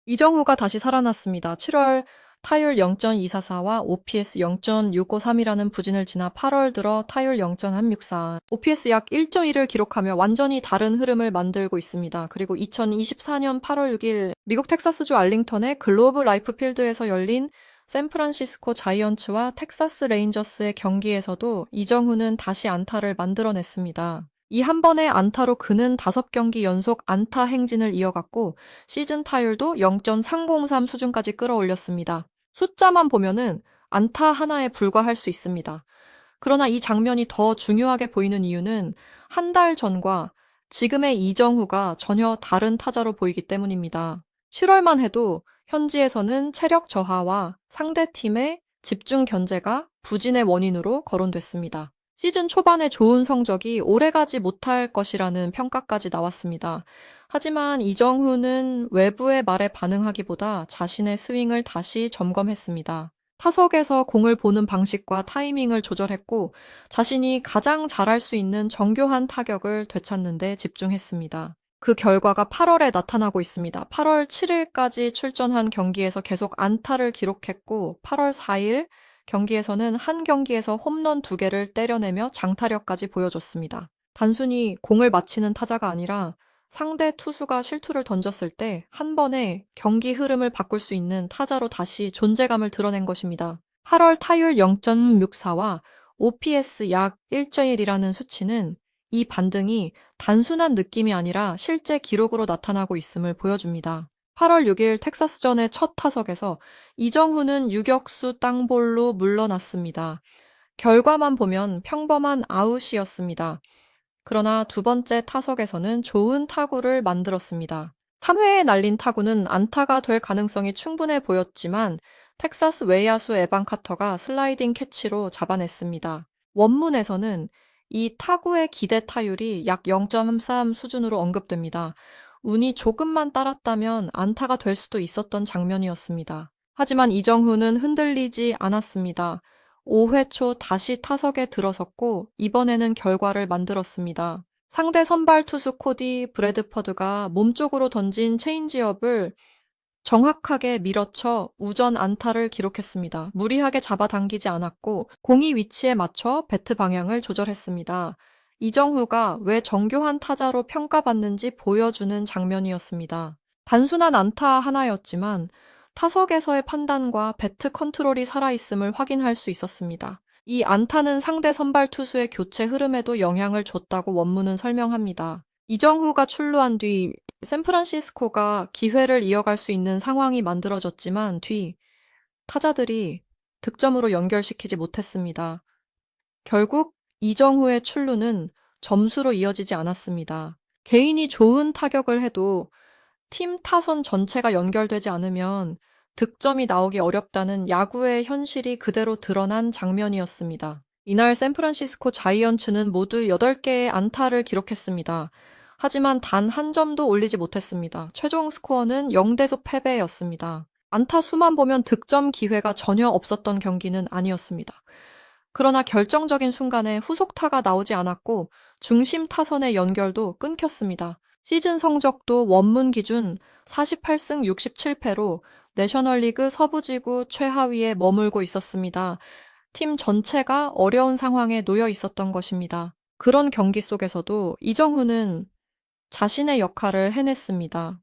이정후가 다시 살아났습니다. 7월 타율 0.244와 OPS 0.653이라는 부진을 지나 8월 들어 타율 0.364, OPS 약 1.1을 기록하며 완전히 다른 흐름을 만들고 있습니다. 그리고 2024년 8월 6일 미국 텍사스주 알링턴의 글로브 라이프 필드에서 열린 샌프란시스코 자이언츠와 텍사스 레인저스의 경기에서도 이정후는 다시 안타를 만들어냈습니다. 이 한 번의 안타로 그는 5경기 연속 안타 행진을 이어갔고 시즌 타율도 0.303 수준까지 끌어올렸습니다. 숫자만 보면은 안타 하나에 불과할 수 있습니다. 그러나 이 장면이 더 중요하게 보이는 이유는 한 달 전과 지금의 이정후가 전혀 다른 타자로 보이기 때문입니다. 7월만 해도 현지에서는 체력 저하와 상대팀의 집중 견제가 부진의 원인으로 거론됐습니다. 시즌 초반에 좋은 성적이 오래가지 못할 것이라는 평가까지 나왔습니다. 하지만 이정후는 외부의 말에 반응하기보다 자신의 스윙을 다시 점검했습니다. 타석에서 공을 보는 방식과 타이밍을 조절했고 자신이 가장 잘할 수 있는 정교한 타격을 되찾는 데 집중했습니다. 그 결과가 8월에 나타나고 있습니다. 8월 7일까지 출전한 경기에서 계속 안타를 기록했고 8월 4일 경기에서는 한 경기에서 홈런 2개를 때려내며 장타력까지 보여줬습니다. 단순히 공을 맞히는 타자가 아니라 상대 투수가 실투를 던졌을 때 한 번에 경기 흐름을 바꿀 수 있는 타자로 다시 존재감을 드러낸 것입니다. 8월 타율 0.64와 OPS 약 1.1이라는 수치는 이 반등이 단순한 느낌이 아니라 실제 기록으로 나타나고 있음을 보여줍니다. 8월 6일 텍사스전의 첫 타석에서 이정후는 유격수 땅볼로 물러났습니다. 결과만 보면 평범한 아웃이었습니다. 그러나 두 번째 타석에서는 좋은 타구를 만들었습니다. 3회에 날린 타구는 안타가 될 가능성이 충분해 보였지만 텍사스 외야수 에반 카터가 슬라이딩 캐치로 잡아냈습니다. 원문에서는 이 타구의 기대 타율이 약 0.33 수준으로 언급됩니다. 운이 조금만 따랐다면 안타가 될 수도 있었던 장면이었습니다. 하지만 이정후는 흔들리지 않았습니다. 5회 초 다시 타석에 들어섰고 이번에는 결과를 만들었습니다. 상대 선발 투수 코디 브래드퍼드가 몸쪽으로 던진 체인지업을 정확하게 밀어쳐 우전 안타를 기록했습니다. 무리하게 잡아당기지 않았고 공이 위치에 맞춰 배트 방향을 조절했습니다. 이정후가 왜 정교한 타자로 평가받는지 보여주는 장면이었습니다. 단순한 안타 하나였지만 타석에서의 판단과 배트 컨트롤이 살아있음을 확인할 수 있었습니다. 이 안타는 상대 선발 투수의 교체 흐름에도 영향을 줬다고 원문은 설명합니다. 이정후가 출루한 뒤 샌프란시스코가 기회를 이어갈 수 있는 상황이 만들어졌지만 뒤 타자들이 득점으로 연결시키지 못했습니다. 결국 이정후의 출루는 점수로 이어지지 않았습니다. 개인이 좋은 타격을 해도 팀 타선 전체가 연결되지 않으면 득점이 나오기 어렵다는 야구의 현실이 그대로 드러난 장면이었습니다. 이날 샌프란시스코 자이언츠는 모두 8개의 안타를 기록했습니다. 하지만 단 한 점도 올리지 못했습니다. 최종 스코어는 0대4 패배였습니다. 안타 수만 보면 득점 기회가 전혀 없었던 경기는 아니었습니다. 그러나 결정적인 순간에 후속타가 나오지 않았고 중심 타선의 연결도 끊겼습니다. 시즌 성적도 원문 기준 48승 67패로 내셔널리그 서부지구 최하위에 머물고 있었습니다. 팀 전체가 어려운 상황에 놓여 있었던 것입니다. 그런 경기 속에서도 이정후는 자신의 역할을 해냈습니다.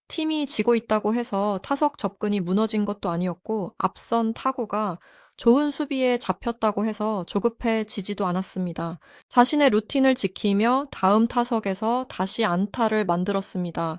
팀이 지고 있다고 해서 타석 접근이 무너진 것도 아니었고 앞선 타구가 좋은 수비에 잡혔다고 해서 조급해지지도 않았습니다. 자신의 루틴을 지키며 다음 타석에서 다시 안타를 만들었습니다.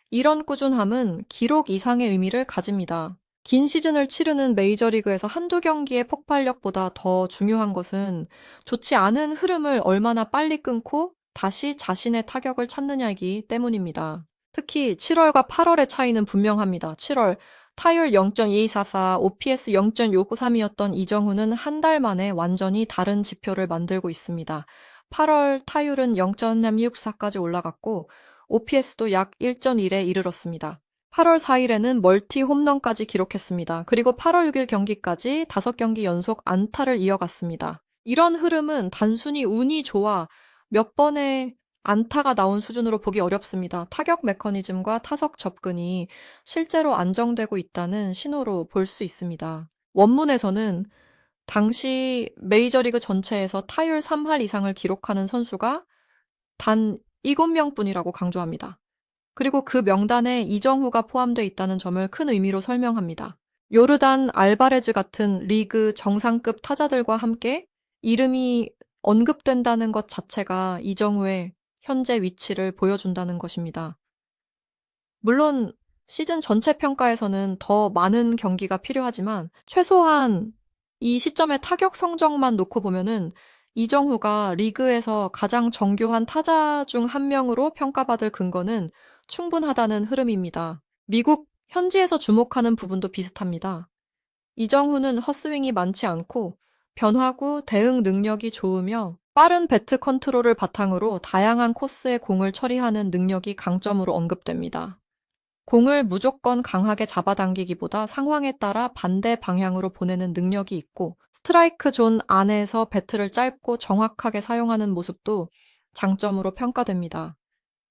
이런 꾸준함은 기록 이상의 의미를 가집니다. 긴 시즌을 치르는 메이저리그에서 한두 경기의 폭발력보다 더 중요한 것은 좋지 않은 흐름을 얼마나 빨리 끊고 다시 자신의 타격을 찾느냐이기 때문입니다. 특히 7월과 8월의 차이는 분명합니다. 7월 타율 0.2244, OPS 0.653이었던 이정후는 한 달 만에 완전히 다른 지표를 만들고 있습니다. 8월 타율은 0.64까지 올라갔고 OPS도 약 1.1에 이르렀습니다. 8월 4일에는 멀티 홈런까지 기록했습니다. 그리고 8월 6일 경기까지 5경기 연속 안타를 이어갔습니다. 이런 흐름은 단순히 운이 좋아 몇 번의 안타가 나온 수준으로 보기 어렵습니다. 타격 메커니즘과 타석 접근이 실제로 안정되고 있다는 신호로 볼 수 있습니다. 원문에서는 당시 메이저리그 전체에서 타율 3할 이상을 기록하는 선수가 단 7명뿐이라고 강조합니다. 그리고 그 명단에 이정후가 포함되어 있다는 점을 큰 의미로 설명합니다. 요르단 알바레즈 같은 리그 정상급 타자들과 함께 이름이 언급된다는 것 자체가 이정후의 현재 위치를 보여준다는 것입니다. 물론 시즌 전체 평가에서는 더 많은 경기가 필요하지만 최소한 이 시점의 타격 성적만 놓고 보면은 이정후가 리그에서 가장 정교한 타자 중 한 명으로 평가받을 근거는 충분하다는 흐름입니다. 미국 현지에서 주목하는 부분도 비슷합니다. 이정후는 헛스윙이 많지 않고 변화구 대응 능력이 좋으며 빠른 배트 컨트롤을 바탕으로 다양한 코스의 공을 처리하는 능력이 강점으로 언급됩니다. 공을 무조건 강하게 잡아당기기보다 상황에 따라 반대 방향으로 보내는 능력이 있고 스트라이크 존 안에서 배트를 짧고 정확하게 사용하는 모습도 장점으로 평가됩니다.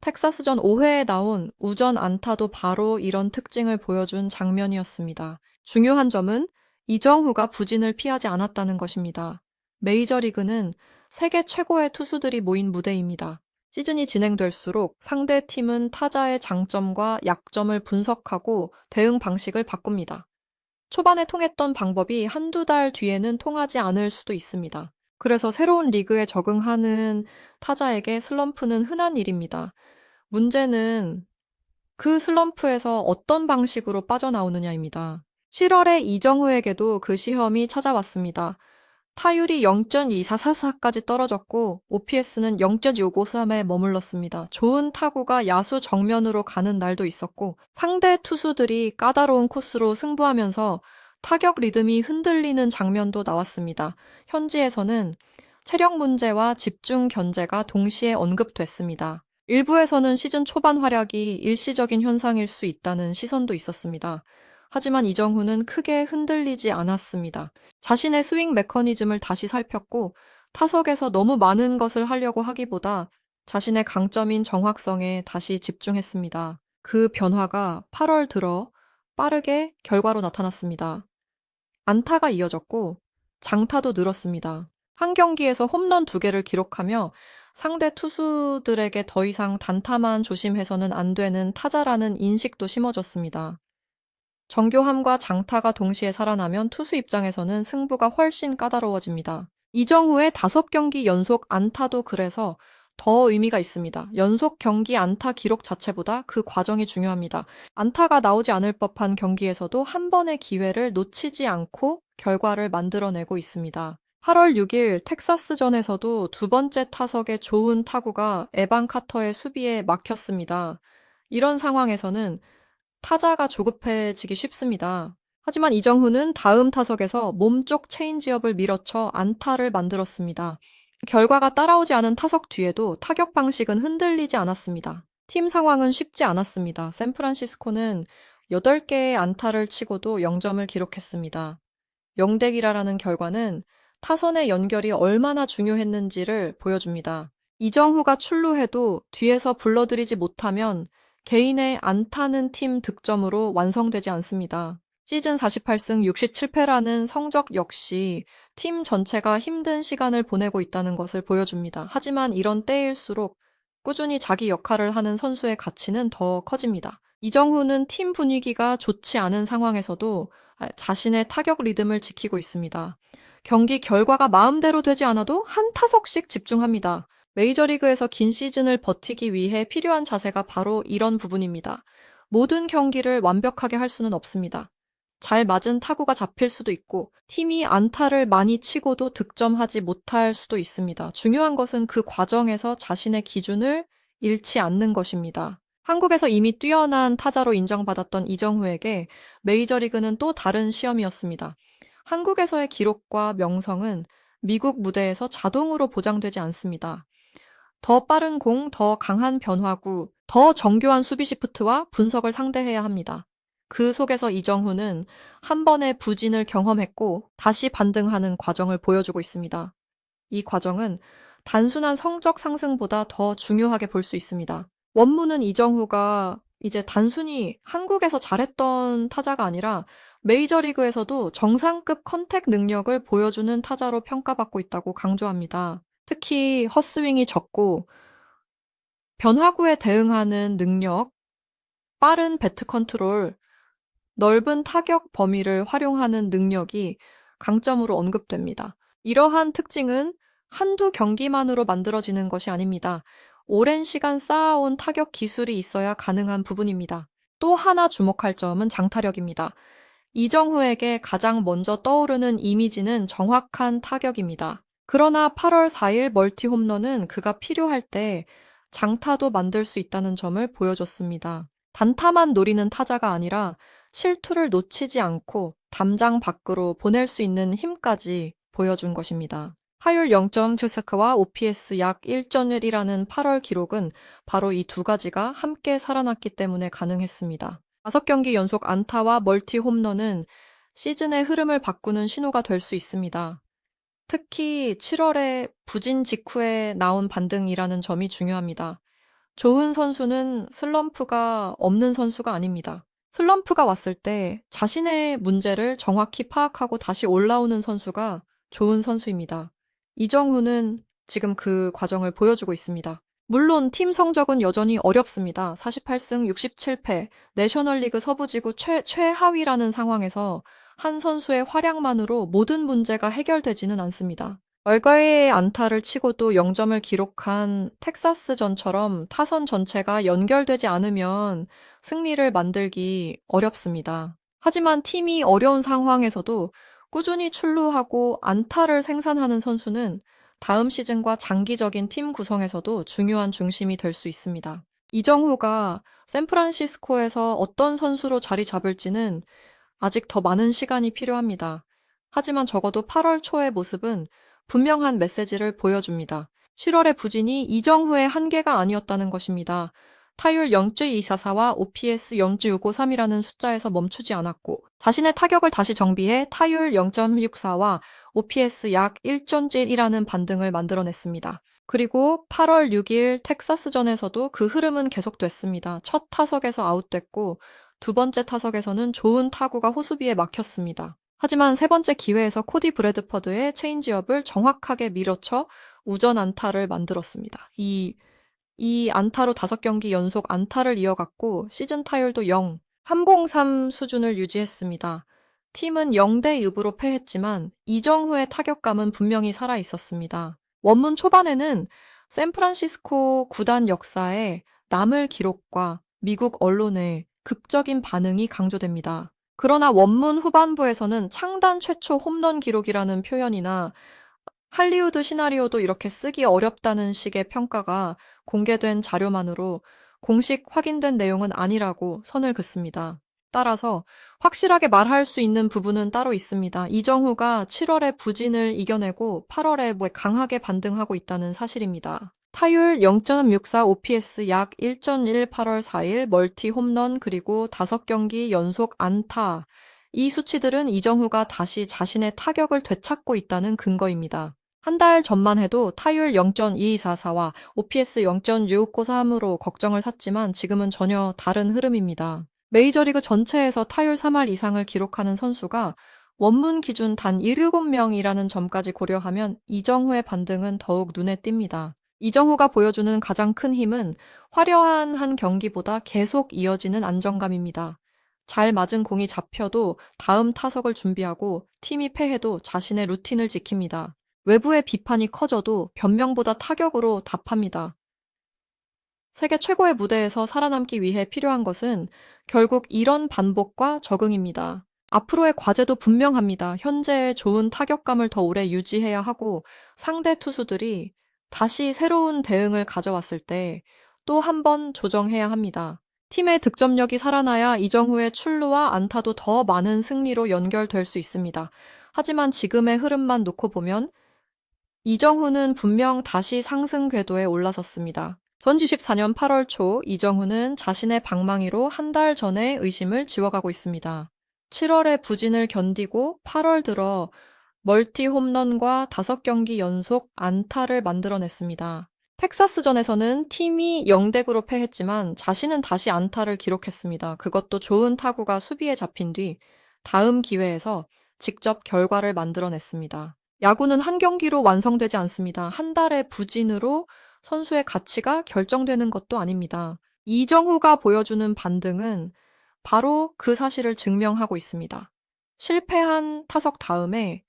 텍사스전 5회에 나온 우전 안타도 바로 이런 특징을 보여준 장면이었습니다. 중요한 점은 이정후가 부진을 피하지 않았다는 것입니다. 메이저리그는 세계 최고의 투수들이 모인 무대입니다. 시즌이 진행될수록 상대 팀은 타자의 장점과 약점을 분석하고 대응 방식을 바꿉니다. 초반에 통했던 방법이 한두 달 뒤에는 통하지 않을 수도 있습니다. 그래서 새로운 리그에 적응하는 타자에게 슬럼프는 흔한 일입니다. 문제는 그 슬럼프에서 어떤 방식으로 빠져나오느냐입니다. 7월에 이정후에게도 그 시험이 찾아왔습니다. 타율이 0.2444까지 떨어졌고 OPS는 0.653에 머물렀습니다. 좋은 타구가 야수 정면으로 가는 날도 있었고 상대 투수들이 까다로운 코스로 승부하면서 타격 리듬이 흔들리는 장면도 나왔습니다. 현지에서는 체력 문제와 집중 견제가 동시에 언급됐습니다. 일부에서는 시즌 초반 활약이 일시적인 현상일 수 있다는 시선도 있었습니다. 하지만 이정후는 크게 흔들리지 않았습니다. 자신의 스윙 메커니즘을 다시 살폈고 타석에서 너무 많은 것을 하려고 하기보다 자신의 강점인 정확성에 다시 집중했습니다. 그 변화가 8월 들어 빠르게 결과로 나타났습니다. 안타가 이어졌고 장타도 늘었습니다. 한 경기에서 홈런 2개를 기록하며 상대 투수들에게 더 이상 단타만 조심해서는 안 되는 타자라는 인식도 심어졌습니다. 정교함과 장타가 동시에 살아나면 투수 입장에서는 승부가 훨씬 까다로워집니다. 이정후의 5경기 연속 안타도 그래서 더 의미가 있습니다. 연속 경기 안타 기록 자체보다 그 과정이 중요합니다. 안타가 나오지 않을 법한 경기에서도 한 번의 기회를 놓치지 않고 결과를 만들어내고 있습니다. 8월 6일 텍사스전에서도 두 번째 타석의 좋은 타구가 에반 카터의 수비에 막혔습니다. 이런 상황에서는 타자가 조급해지기 쉽습니다. 하지만 이정후는 다음 타석에서 몸쪽 체인지업을 밀어쳐 안타를 만들었습니다. 결과가 따라오지 않은 타석 뒤에도 타격 방식은 흔들리지 않았습니다. 팀 상황은 쉽지 않았습니다. 샌프란시스코는 8개의 안타를 치고도 0점을 기록했습니다. 영대기라라는 결과는 타선의 연결이 얼마나 중요했는지를 보여줍니다. 이정후가 출루해도 뒤에서 불러들이지 못하면 개인의 안타는 팀 득점으로 완성되지 않습니다. 시즌 48승 67패라는 성적 역시 팀 전체가 힘든 시간을 보내고 있다는 것을 보여줍니다. 하지만 이런 때일수록 꾸준히 자기 역할을 하는 선수의 가치는 더 커집니다. 이정후는 팀 분위기가 좋지 않은 상황에서도 자신의 타격 리듬을 지키고 있습니다. 경기 결과가 마음대로 되지 않아도 한 타석씩 집중합니다. 메이저리그에서 긴 시즌을 버티기 위해 필요한 자세가 바로 이런 부분입니다. 모든 경기를 완벽하게 할 수는 없습니다. 잘 맞은 타구가 잡힐 수도 있고 팀이 안타를 많이 치고도 득점하지 못할 수도 있습니다. 중요한 것은 그 과정에서 자신의 기준을 잃지 않는 것입니다. 한국에서 이미 뛰어난 타자로 인정받았던 이정후에게 메이저리그는 또 다른 시험이었습니다. 한국에서의 기록과 명성은 미국 무대에서 자동으로 보장되지 않습니다. 더 빠른 공, 더 강한 변화구, 더 정교한 수비 시프트와 분석을 상대해야 합니다. 그 속에서 이정후는 한 번의 부진을 경험했고 다시 반등하는 과정을 보여주고 있습니다. 이 과정은 단순한 성적 상승보다 더 중요하게 볼 수 있습니다. 원문은 이정후가 이제 단순히 한국에서 잘했던 타자가 아니라 메이저리그에서도 정상급 컨택 능력을 보여주는 타자로 평가받고 있다고 강조합니다. 특히 헛스윙이 적고 변화구에 대응하는 능력, 빠른 배트 컨트롤, 넓은 타격 범위를 활용하는 능력이 강점으로 언급됩니다. 이러한 특징은 한두 경기만으로 만들어지는 것이 아닙니다. 오랜 시간 쌓아온 타격 기술이 있어야 가능한 부분입니다. 또 하나 주목할 점은 장타력입니다. 이정후에게 가장 먼저 떠오르는 이미지는 정확한 타격입니다. 그러나 8월 4일 멀티 홈런은 그가 필요할 때 장타도 만들 수 있다는 점을 보여줬습니다. 단타만 노리는 타자가 아니라 실투를 놓치지 않고 담장 밖으로 보낼 수 있는 힘까지 보여준 것입니다. 타율 0.7세크와 OPS 약 1.1이라는 8월 기록은 바로 이 두 가지가 함께 살아났기 때문에 가능했습니다. 5경기 연속 안타와 멀티 홈런은 시즌의 흐름을 바꾸는 신호가 될 수 있습니다. 특히 7월에 부진 직후에 나온 반등이라는 점이 중요합니다. 좋은 선수는 슬럼프가 없는 선수가 아닙니다. 슬럼프가 왔을 때 자신의 문제를 정확히 파악하고 다시 올라오는 선수가 좋은 선수입니다. 이정후는 지금 그 과정을 보여주고 있습니다. 물론 팀 성적은 여전히 어렵습니다. 48승 67패, 내셔널리그 서부지구 최하위라는 상황에서 한 선수의 활약만으로 모든 문제가 해결되지는 않습니다. 결과의 안타를 치고도 0점을 기록한 텍사스전처럼 타선 전체가 연결되지 않으면 승리를 만들기 어렵습니다. 하지만 팀이 어려운 상황에서도 꾸준히 출루하고 안타를 생산하는 선수는 다음 시즌과 장기적인 팀 구성에서도 중요한 중심이 될 수 있습니다. 이정후가 샌프란시스코에서 어떤 선수로 자리 잡을지는 아직 더 많은 시간이 필요합니다. 하지만 적어도 8월 초의 모습은 분명한 메시지를 보여줍니다. 7월의 부진이 이정후의 한계가 아니었다는 것입니다. 타율 0.244와 OPS 0.653이라는 숫자에서 멈추지 않았고 자신의 타격을 다시 정비해 타율 0.64와 OPS 약 1.7이라는 반등을 만들어냈습니다. 그리고 8월 6일 텍사스전에서도 그 흐름은 계속됐습니다. 첫 타석에서 아웃됐고 두 번째 타석에서는 좋은 타구가 호수비에 막혔습니다. 하지만 세 번째 기회에서 코디 브래드퍼드의 체인지업을 정확하게 밀어쳐 우전 안타를 만들었습니다. 이 안타로 5경기 연속 안타를 이어갔고 시즌 타율도 303 수준을 유지했습니다. 팀은 0대6으로 패했지만 이정후의 타격감은 분명히 살아있었습니다. 원문 초반에는 샌프란시스코 구단 역사에 남을 기록과 미국 언론의 극적인 반응이 강조됩니다. 그러나 원문 후반부에서는 창단 최초 홈런 기록이라는 표현이나 할리우드 시나리오도 이렇게 쓰기 어렵다는 식의 평가가 공개된 자료만으로 공식 확인된 내용은 아니라고 선을 긋습니다. 따라서 확실하게 말할 수 있는 부분은 따로 있습니다. 이정후가 7월에 부진을 이겨내고 8월에 강하게 반등하고 있다는 사실입니다. 타율 0.64 OPS 약 1.1 8월 4일 멀티 홈런 그리고 5경기 연속 안타. 이 수치들은 이정후가 다시 자신의 타격을 되찾고 있다는 근거입니다. 한 달 전만 해도 타율 0.2244와 OPS 0.653으로 걱정을 샀지만 지금은 전혀 다른 흐름입니다. 메이저리그 전체에서 타율 3할 이상을 기록하는 선수가 원문 기준 단 7명이라는 점까지 고려하면 이정후의 반등은 더욱 눈에 띕니다. 이정후가 보여주는 가장 큰 힘은 화려한 한 경기보다 계속 이어지는 안정감입니다. 잘 맞은 공이 잡혀도 다음 타석을 준비하고 팀이 패해도 자신의 루틴을 지킵니다. 외부의 비판이 커져도 변명보다 타격으로 답합니다. 세계 최고의 무대에서 살아남기 위해 필요한 것은 결국 이런 반복과 적응입니다. 앞으로의 과제도 분명합니다. 현재의 좋은 타격감을 더 오래 유지해야 하고 상대 투수들이 다시 새로운 대응을 가져왔을 때 또 한 번 조정해야 합니다. 팀의 득점력이 살아나야 이정후의 출루와 안타도 더 많은 승리로 연결될 수 있습니다. 하지만 지금의 흐름만 놓고 보면 이정후는 분명 다시 상승 궤도에 올라섰습니다. 2024년 8월 초 이정후는 자신의 방망이로 한 달 전에 의심을 지워가고 있습니다. 7월의 부진을 견디고 8월 들어 멀티 홈런과 5경기 연속 안타를 만들어냈습니다. 텍사스전에서는 팀이 0대9로 패했지만 자신은 다시 안타를 기록했습니다. 그것도 좋은 타구가 수비에 잡힌 뒤 다음 기회에서 직접 결과를 만들어냈습니다. 야구는 한 경기로 완성되지 않습니다. 한 달의 부진으로 선수의 가치가 결정되는 것도 아닙니다. 이정후가 보여주는 반등은 바로 그 사실을 증명하고 있습니다. 실패한 타석 다음에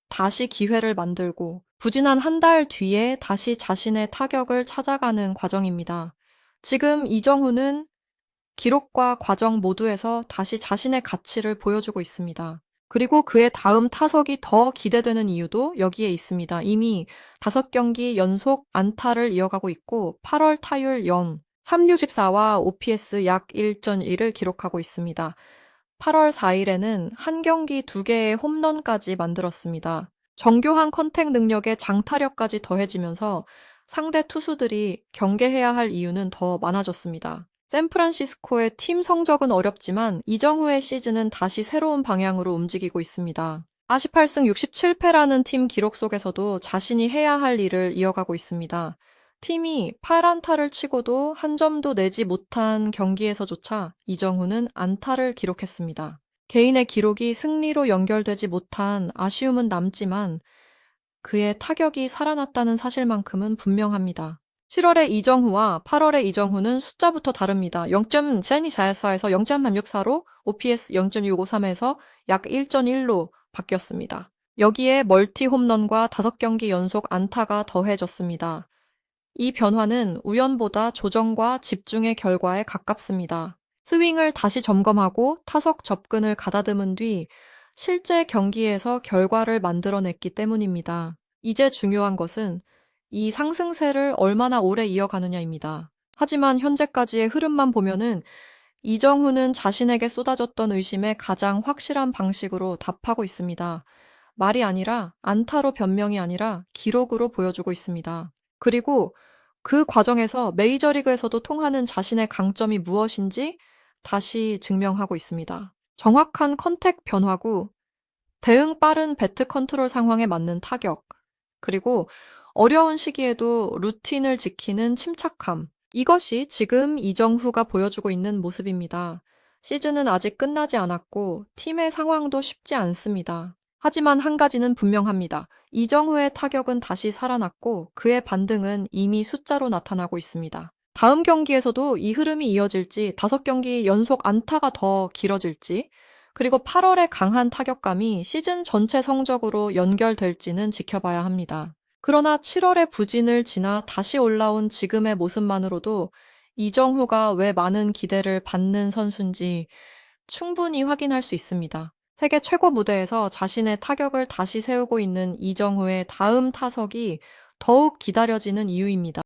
다시 기회를 만들고 부진한 한 달 뒤에 다시 자신의 타격을 찾아가는 과정입니다. 지금 이정후는 기록과 과정 모두에서 다시 자신의 가치를 보여주고 있습니다. 그리고 그의 다음 타석이 더 기대되는 이유도 여기에 있습니다. 이미 5경기 연속 안타를 이어가고 있고 8월 타율 0, 364와 OPS 약 1.1을 기록하고 있습니다. 8월 4일에는 한 경기 2개의 홈런까지 만들었습니다. 정교한 컨택 능력에 장타력까지 더해지면서 상대 투수들이 경계해야 할 이유는 더 많아졌습니다. 샌프란시스코의 팀 성적은 어렵지만 이정후의 시즌은 다시 새로운 방향으로 움직이고 있습니다. 48승 67패라는 팀 기록 속에서도 자신이 해야 할 일을 이어가고 있습니다. 팀이 8안타를 치고도 한 점도 내지 못한 경기에서조차 이정후는 안타를 기록했습니다. 개인의 기록이 승리로 연결되지 못한 아쉬움은 남지만 그의 타격이 살아났다는 사실만큼은 분명합니다. 7월의 이정후와 8월의 이정후는 숫자부터 다릅니다. 0.74에서 0.364로 OPS 0.653에서 약 1.1로 바뀌었습니다. 여기에 멀티 홈런과 5경기 연속 안타가 더해졌습니다. 이 변화는 우연보다 조정과 집중의 결과에 가깝습니다. 스윙을 다시 점검하고 타석 접근을 가다듬은 뒤 실제 경기에서 결과를 만들어냈기 때문입니다. 이제 중요한 것은 이 상승세를 얼마나 오래 이어가느냐입니다. 하지만 현재까지의 흐름만 보면은 이정후는 자신에게 쏟아졌던 의심에 가장 확실한 방식으로 답하고 있습니다. 말이 아니라 안타로 변명이 아니라 기록으로 보여주고 있습니다. 그리고 그 과정에서 메이저리그에서도 통하는 자신의 강점이 무엇인지 다시 증명하고 있습니다. 정확한 컨택 변화구, 대응 빠른 배트 컨트롤 상황에 맞는 타격, 그리고 어려운 시기에도 루틴을 지키는 침착함. 이것이 지금 이정후가 보여주고 있는 모습입니다. 시즌은 아직 끝나지 않았고 팀의 상황도 쉽지 않습니다. 하지만 한 가지는 분명합니다. 이정후의 타격은 다시 살아났고 그의 반등은 이미 숫자로 나타나고 있습니다. 다음 경기에서도 이 흐름이 이어질지 5경기 연속 안타가 더 길어질지 그리고 8월의 강한 타격감이 시즌 전체 성적으로 연결될지는 지켜봐야 합니다. 그러나 7월의 부진을 지나 다시 올라온 지금의 모습만으로도 이정후가 왜 많은 기대를 받는 선수인지 충분히 확인할 수 있습니다. 세계 최고 무대에서 자신의 타격을 다시 세우고 있는 이정후의 다음 타석이 더욱 기다려지는 이유입니다.